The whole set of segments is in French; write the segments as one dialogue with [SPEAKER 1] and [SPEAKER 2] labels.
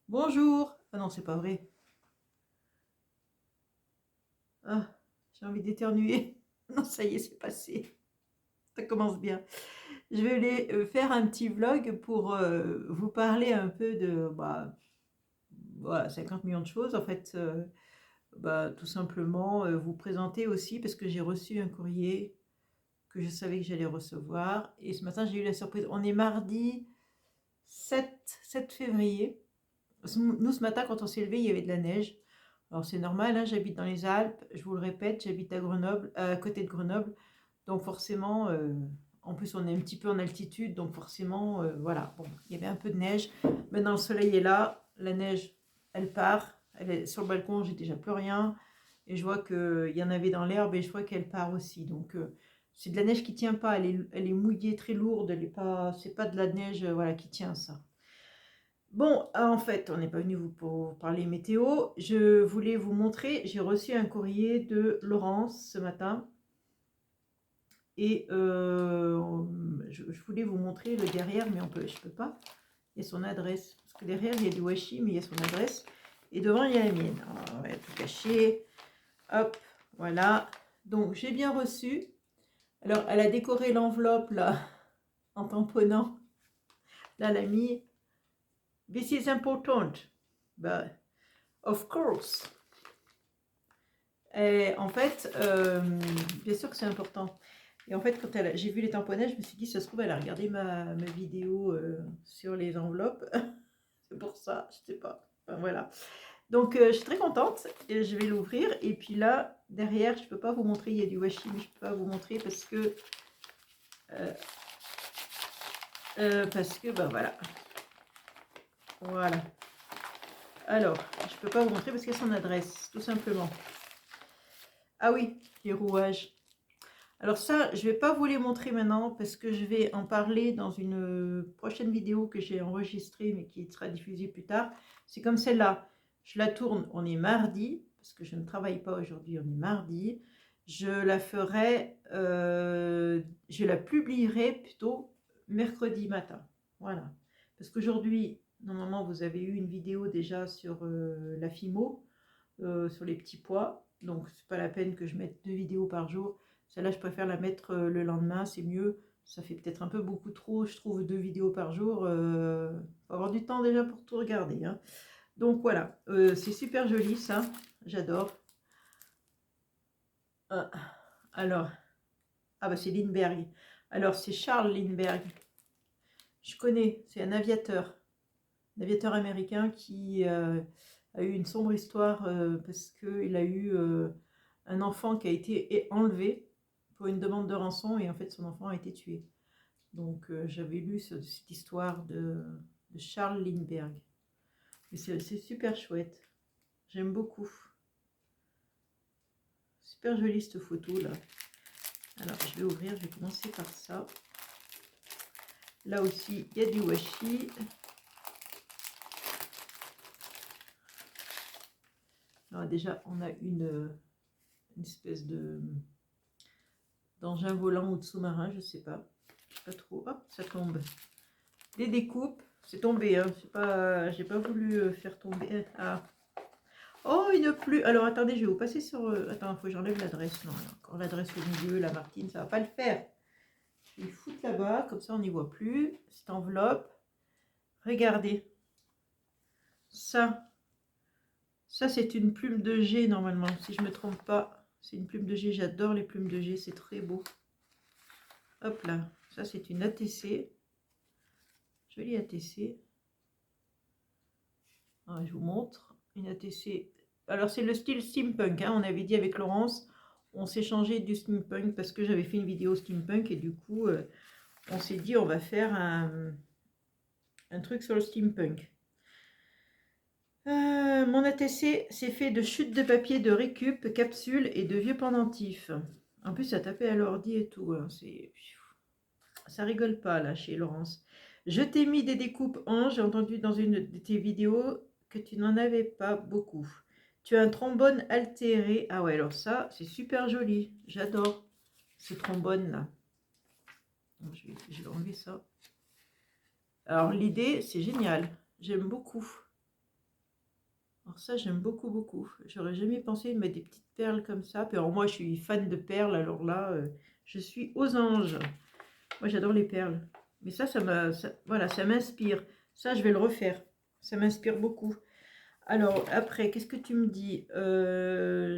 [SPEAKER 1] Bonjour. Ah non, c'est pas vrai. Ah, j'ai envie d'éternuer. Non, ça y est, c'est passé. Ça commence bien. Je vais faire un petit vlog pour vous parler un peu de voilà, 50 millions de choses. En fait, tout simplement vous présenter aussi parce que j'ai reçu un courrier que je savais que j'allais recevoir. Et ce matin, j'ai eu la surprise. On est mardi 7 février. Nous, ce matin, quand on s'est levé, il y avait de la neige. Alors c'est normal, hein, j'habite dans les Alpes, je vous le répète, j'habite à Grenoble, à côté de Grenoble. Donc forcément, en plus on est un petit peu en altitude, donc forcément, voilà. Bon, il y avait un peu de neige. Maintenant le soleil est là, la neige, elle part. Elle est sur le balcon, j'ai déjà plus rien. Et je vois qu'il y en avait dans l'herbe et je vois qu'elle part aussi. Donc c'est de la neige qui tient pas, elle est mouillée, très lourde. Elle est pas, c'est pas de la neige, voilà, qui tient ça. Bon, en fait, on n'est pas venu pour parler météo. Je voulais vous montrer, j'ai reçu un courrier de Laurence ce matin. Et je voulais vous montrer le derrière, mais je peux pas. Il y a son adresse. Parce que derrière, il y a du washi, mais il y a son adresse. Et devant, il y a la mienne. Alors, on va tout cacher. Hop, voilà. Donc, j'ai bien reçu. Alors, elle a décoré l'enveloppe, là, en tamponnant. Là, elle a mis "This is important." Bah, of course. Et en fait, bien sûr que c'est important. Et en fait, quand j'ai vu les tamponnets, je me suis dit, ça se trouve, elle a regardé ma vidéo sur les enveloppes. C'est pour ça, je sais pas. Enfin, voilà. Donc, je suis très contente et je vais l'ouvrir. Et puis là, derrière, je peux pas vous montrer, il y a du washi, mais je peux pas vous montrer euh, parce que, bah voilà. Voilà. Alors, je peux pas vous montrer parce qu'il y a son adresse, tout simplement. Ah oui, les rouages. Alors ça, je ne vais pas vous les montrer maintenant parce que je vais en parler dans une prochaine vidéo que j'ai enregistrée mais qui sera diffusée plus tard. C'est comme celle-là. Je la tourne, on est mardi, parce que je ne travaille pas aujourd'hui, on est mardi. Je la ferai, je la publierai plutôt mercredi matin. Voilà. Parce qu'aujourd'hui, normalement, vous avez eu une vidéo déjà sur la FIMO, sur les petits pois. Donc, c'est pas la peine que je mette 2 vidéos par jour. Celle-là, je préfère la mettre le lendemain, c'est mieux. Ça fait peut-être un peu beaucoup trop, je trouve, 2 vidéos par jour. Faut avoir du temps déjà pour tout regarder, hein. Donc voilà, c'est super joli ça, j'adore. Ah, alors, ah bah c'est Lindbergh. Alors c'est Charles Lindbergh. Je connais, c'est un aviateur américain qui a eu une sombre histoire parce qu'il a eu un enfant qui a été enlevé pour une demande de rançon et en fait son enfant a été tué. Donc j'avais lu cette histoire de Charles Lindbergh. Et c'est super chouette. J'aime beaucoup. Super jolie cette photo là. Alors je vais ouvrir, je vais commencer par ça. Là aussi, il y a du washi. Alors déjà, on a une espèce d'engin volant ou de sous-marin, je sais pas. Je sais pas trop. Hop, ça tombe. Des découpes. C'est tombé, hein. J'ai pas voulu faire tomber. Ah. Oh, une plume. Alors attendez, je vais vous passer sur. Attends, il faut que j'enlève l'adresse. Non, il y a encore l'adresse au milieu, la Martine, ça va pas le faire. Je vais le foutre là-bas, comme ça on n'y voit plus. Cette enveloppe. Regardez. Ça. Ça, c'est une plume de G normalement, si je me trompe pas. C'est une plume de G. J'adore les plumes de G, c'est très beau. Hop là. Ça, c'est une ATC. Jolie ATC. Ah, je vous montre. Une ATC. Alors, c'est le style steampunk, hein. On avait dit avec Laurence, on s'est changé du steampunk parce que j'avais fait une vidéo steampunk et du coup, on s'est dit on va faire un truc sur le steampunk. Mon ATC, c'est fait de chutes de papier, de récup, capsules et de vieux pendentifs. En plus, ça tapait à l'ordi et tout, hein. Ça rigole pas là chez Laurence. Je t'ai mis des découpes Ange. J'ai entendu dans une de tes vidéos que tu n'en avais pas beaucoup. Tu as un trombone altéré. Ah ouais, alors ça, c'est super joli. J'adore ce trombone là. Je vais enlever ça. Alors l'idée, c'est génial. J'aime beaucoup. Alors ça, j'aime beaucoup, beaucoup. J'aurais jamais pensé de mettre des petites perles comme ça. Puis alors moi, je suis fan de perles. Alors là, je suis aux anges. Moi, j'adore les perles. Mais voilà, ça m'inspire. Ça, je vais le refaire. Ça m'inspire beaucoup. Alors, après, qu'est-ce que tu me dis?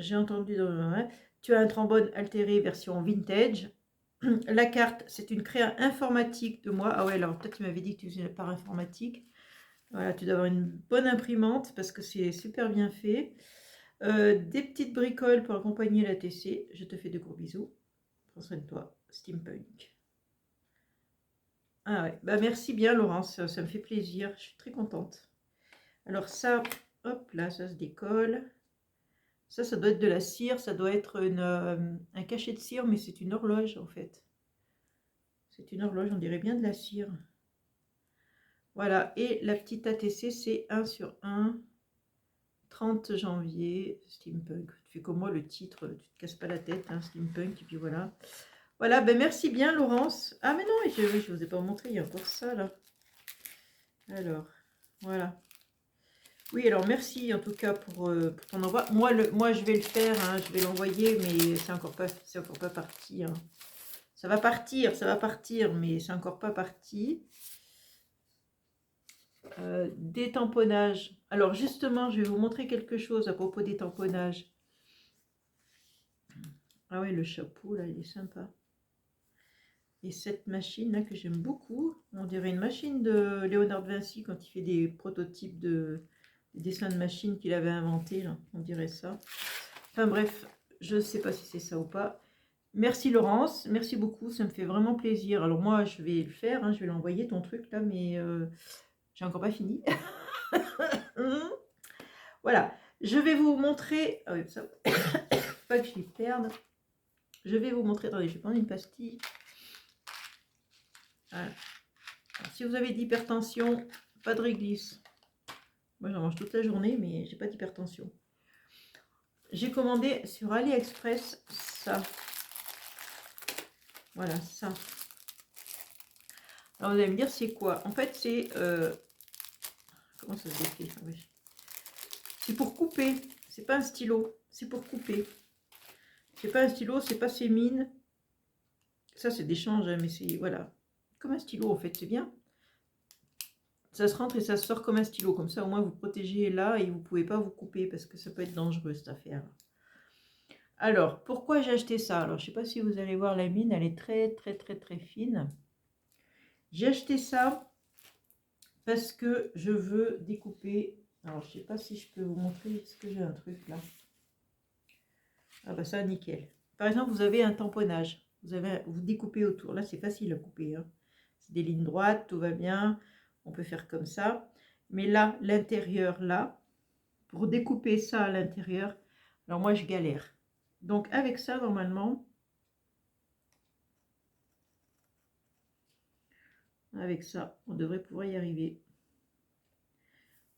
[SPEAKER 1] J'ai entendu ouais. Tu as un trombone altéré version vintage. La carte, c'est une créa informatique de moi. Ah ouais, alors peut-être tu m'avais dit que tu faisais la part informatique. Voilà, tu dois avoir une bonne imprimante parce que c'est super bien fait. Des petites bricoles pour accompagner la TC. Je te fais de gros bisous. Prends soin de toi. Steampunk. Ah ouais, bah merci bien Laurence, ça me fait plaisir. Je suis très contente. Alors ça, hop là, ça se décolle. Ça doit être de la cire, ça doit être un cachet de cire, mais c'est une horloge en fait. C'est une horloge, on dirait bien de la cire. Voilà, et la petite ATC, c'est 1 sur 1, 30 janvier, Steampunk. Tu fais comme moi le titre, tu te casses pas la tête, hein, Steampunk, et puis voilà. Voilà, ben merci bien Laurence. Ah mais non, je ne vous ai pas montré, il y a encore ça là. Alors, voilà. Oui, alors merci en tout cas pour ton envoi. Moi, je vais le faire, hein, je vais l'envoyer, mais c'est encore pas parti. Hein. Ça va partir, mais c'est encore pas parti. Des tamponnages. Alors justement, je vais vous montrer quelque chose à propos des tamponnages. Ah oui, le chapeau, là, il est sympa. Et cette machine là que j'aime beaucoup, on dirait une machine de Léonard de Vinci quand il fait des prototypes des dessins de machines qu'il avait inventés, là, on dirait ça. Enfin bref, je ne sais pas si c'est ça ou pas. Merci Laurence, merci beaucoup, ça me fait vraiment plaisir. Alors moi, je vais le faire, hein, je vais l'envoyer ton truc là, mais j'ai encore pas fini. Voilà, je vais vous montrer, ça, pas que je les perde. Je vais vous montrer, attendez, je vais prendre une pastille. Voilà. Alors, si vous avez d'hypertension, pas de réglisse. Moi j'en mange toute la journée, mais j'ai pas d'hypertension. J'ai commandé sur AliExpress ça. Voilà, ça. Alors vous allez me dire c'est quoi? En fait c'est... comment ça se décrit? C'est pour couper. C'est pas un stylo. C'est pour couper. C'est pas un stylo, c'est pas ses mines. Ça c'est d'échange, hein, mais c'est... Voilà. Comme un stylo en fait, c'est bien. Ça se rentre et ça se sort comme un stylo. Comme ça au moins vous protégez là et vous pouvez pas vous couper parce que ça peut être dangereux cette affaire. Alors, pourquoi j'ai acheté ça? Alors, je sais pas si vous allez voir la mine, elle est très très très très fine. J'ai acheté ça parce que je veux découper. Alors, je sais pas si je peux vous montrer. Est-ce que j'ai un truc là? Ah bah ça, nickel. Par exemple, vous avez un tamponnage. Vous découpez autour. Là, c'est facile à couper. Hein. C'est des lignes droites, tout va bien. On peut faire comme ça. Mais là, l'intérieur, là, pour découper ça à l'intérieur, alors moi, je galère. Donc, avec ça, normalement, avec ça, on devrait pouvoir y arriver.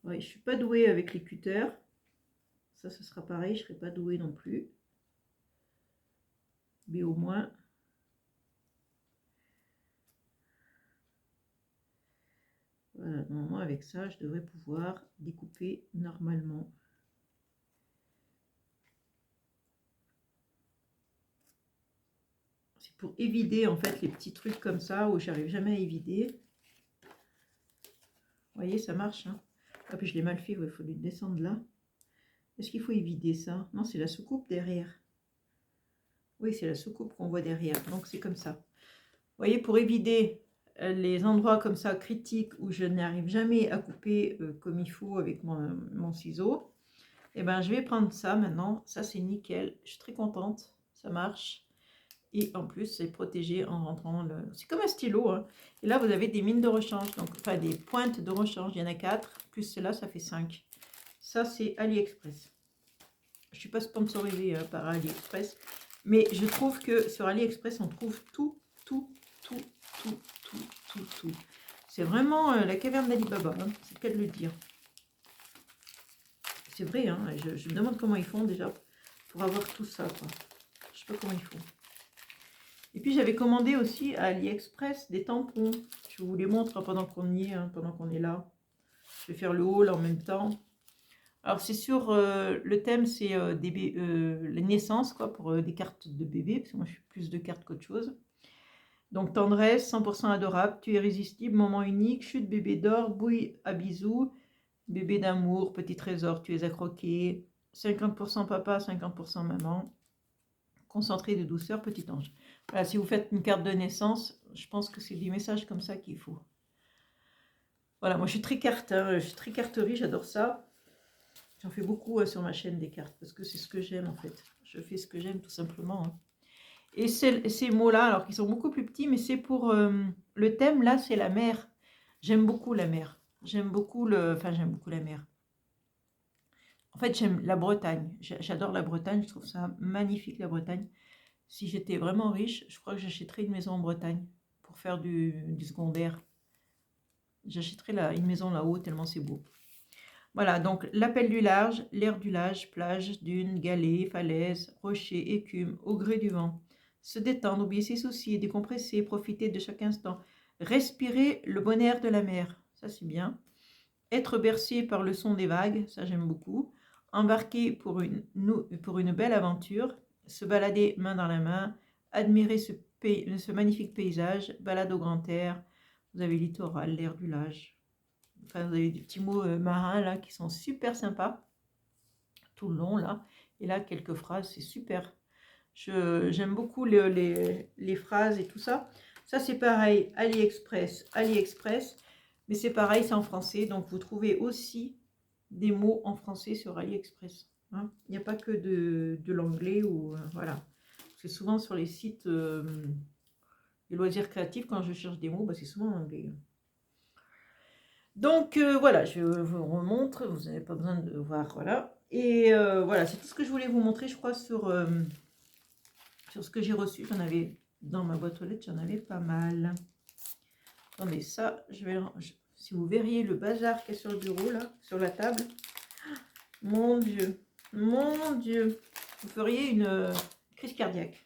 [SPEAKER 1] Ouais, je suis pas douée avec les cutters. Ça, ce sera pareil. Je serai pas douée non plus. Mais au moins... Voilà, normalement avec ça, je devrais pouvoir découper normalement. C'est pour évider en fait les petits trucs comme ça où j'arrive jamais à évider. Vous voyez, ça marche. Hein. Ah, puis je l'ai mal fait, il faut lui descendre là. Est-ce qu'il faut évider ça? Non, c'est la soucoupe derrière. Oui, c'est la soucoupe qu'on voit derrière. Donc c'est comme ça. Vous voyez, pour éviter les endroits comme ça critiques où je n'arrive jamais à couper comme il faut avec mon ciseau, et ben je vais prendre ça maintenant. Ça c'est nickel, je suis très contente, ça marche. Et en plus c'est protégé en rentrant c'est comme un stylo, hein. Et là vous avez des mines de rechange, donc enfin des pointes de rechange, il y en a 4 plus celle-là, ça fait 5. Ça c'est AliExpress. Je suis pas sponsorisée par AliExpress, mais je trouve que sur AliExpress on trouve tout. C'est vraiment la caverne d'Ali Baba, hein, c'est le cas de le dire. C'est vrai, hein, je me demande comment ils font déjà pour avoir tout ça, quoi. Je sais pas comment ils font. Et puis j'avais commandé aussi à AliExpress des tampons. Je vous les montre pendant qu'on y est, hein, pendant qu'on est là. Je vais faire le haul en même temps. Alors c'est sur, le thème c'est, les naissances quoi, pour, des cartes de bébés, parce que moi je suis plus de cartes qu'autre chose. Donc tendresse, 100 adorable, tu es irrésistible, moment unique, chute, bébé d'or, bouille à bisous, bébé d'amour, petit trésor, tu es à croquer, 50 papa, 50 maman, concentré de douceur, petit ange. Voilà, si vous faites une carte de naissance, je pense que c'est des messages comme ça qu'il faut. Voilà, moi je suis très carte, hein, je suis très carterie, j'adore ça. J'en fais beaucoup sur ma chaîne des cartes, parce que c'est ce que j'aime en fait. Je fais ce que j'aime tout simplement, hein. Et ces mots-là, alors qu'ils sont beaucoup plus petits, mais c'est pour le thème là, c'est la mer. J'aime beaucoup la mer. J'aime beaucoup j'aime beaucoup la mer. En fait, j'aime la Bretagne. J'adore la Bretagne. Je trouve ça magnifique la Bretagne. Si j'étais vraiment riche, je crois que j'achèterais une maison en Bretagne pour faire du secondaire. J'achèterais une maison là-haut tellement c'est beau. Voilà, donc l'appel du large, l'air du large, plage, dune, galets, falaises, rochers, écume, au gré du vent. Se détendre, oublier ses soucis, décompresser, profiter de chaque instant. Respirer le bon air de la mer, ça c'est bien. Être bercé par le son des vagues, ça j'aime beaucoup. Embarquer pour une belle aventure. Se balader main dans la main. Admirer ce magnifique paysage. Balade au grand air. Vous avez littoral, l'air du large. Enfin, vous avez des petits mots marins là qui sont super sympas tout le long là. Et là, quelques phrases, c'est super. J'aime beaucoup les phrases et tout ça. Ça, c'est pareil, AliExpress. Mais c'est pareil, c'est en français. Donc, vous trouvez aussi des mots en français sur AliExpress, hein. Il n'y a pas que de l'anglais ou voilà. C'est souvent sur les sites des loisirs créatifs, quand je cherche des mots, bah, c'est souvent en anglais. Donc voilà, je vous remontre, vous n'avez pas besoin de voir, voilà. Et voilà, c'est tout ce que je voulais vous montrer, je crois, sur ce que j'ai reçu. J'en avais dans ma boîte aux lettres, j'en avais pas mal. Attendez, ça, si vous verriez le bazar qui est sur le bureau, là, sur la table. Mon Dieu, mon Dieu. Vous feriez une crise cardiaque.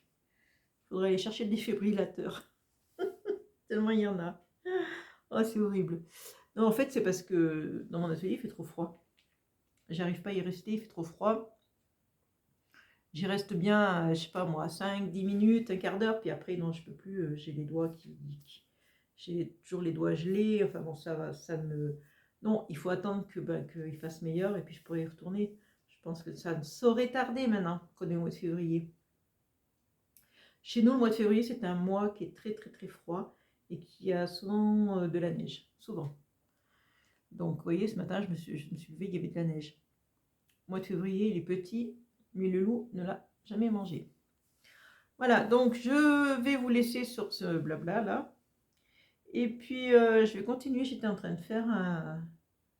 [SPEAKER 1] Il faudrait aller chercher le défibrillateur. Tellement il y en a. Oh, c'est horrible. Non, en fait, c'est parce que dans mon atelier, il fait trop froid. J'arrive pas à y rester, il fait trop froid. J'y reste bien, je sais pas moi, 5, 10 minutes, un quart d'heure, puis après, non, je peux plus. J'ai les doigts j'ai toujours les doigts gelés. Enfin bon, ça va, ça me... Non, il faut attendre qu'il fasse meilleur, et puis je pourrai y retourner. Je pense que ça ne saurait tarder maintenant, qu'on est au mois de février. Chez nous, le mois de février, c'est un mois qui est très, très, très froid, et qui a souvent de la neige, souvent. Donc, vous voyez, ce matin, je me suis levée, il y avait de la neige. Le mois de février, il est petit, mais le loup ne l'a jamais mangé. Voilà, donc je vais vous laisser sur ce blabla là. Et puis, je vais continuer. J'étais en train de faire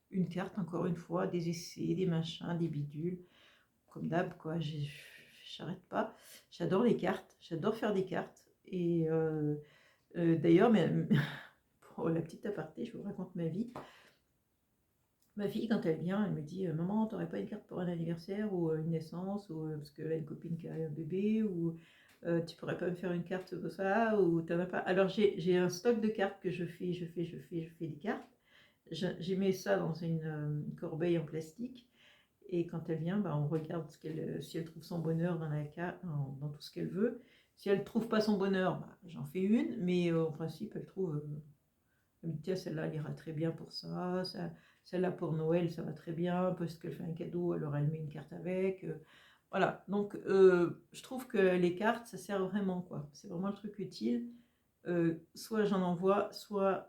[SPEAKER 1] une carte, encore une fois, des essais, des machins, des bidules. Comme d'hab, quoi, j'arrête pas. J'adore les cartes, j'adore faire des cartes. Et d'ailleurs, pour la petite aparté, je vous raconte ma vie. Ma fille, quand elle vient, elle me dit maman, t'aurais pas une carte pour un anniversaire ou une naissance, ou parce qu'elle a une copine qui a un bébé, ou tu pourrais pas me faire une carte de ça, ou t'en as pas. Alors j'ai un stock de cartes que je fais des cartes. J'ai mis ça dans une corbeille en plastique, et quand elle vient, bah, on regarde si elle trouve son bonheur dans tout ce qu'elle veut. Si elle trouve pas son bonheur, bah, j'en fais une, mais en principe, elle trouve. Elle me dit tiens, celle-là, elle ira très bien pour ça. Celle-là pour Noël, ça va très bien, parce qu'elle fait un cadeau, alors elle met une carte avec. Voilà, donc je trouve que les cartes, ça sert vraiment, quoi. C'est vraiment le truc utile. Soit j'en envoie, soit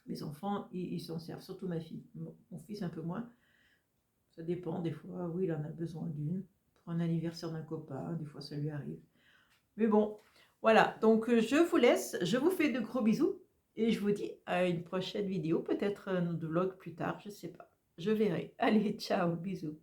[SPEAKER 1] mes enfants, ils s'en servent, surtout ma fille. Mon fils, un peu moins. Ça dépend, des fois, oui, il en a besoin d'une. Pour un anniversaire d'un copain, des fois, ça lui arrive. Mais bon, voilà, donc je vous laisse, je vous fais de gros bisous. Et je vous dis à une prochaine vidéo, peut-être un autre vlog plus tard, je sais pas. Je verrai. Allez, ciao, bisous.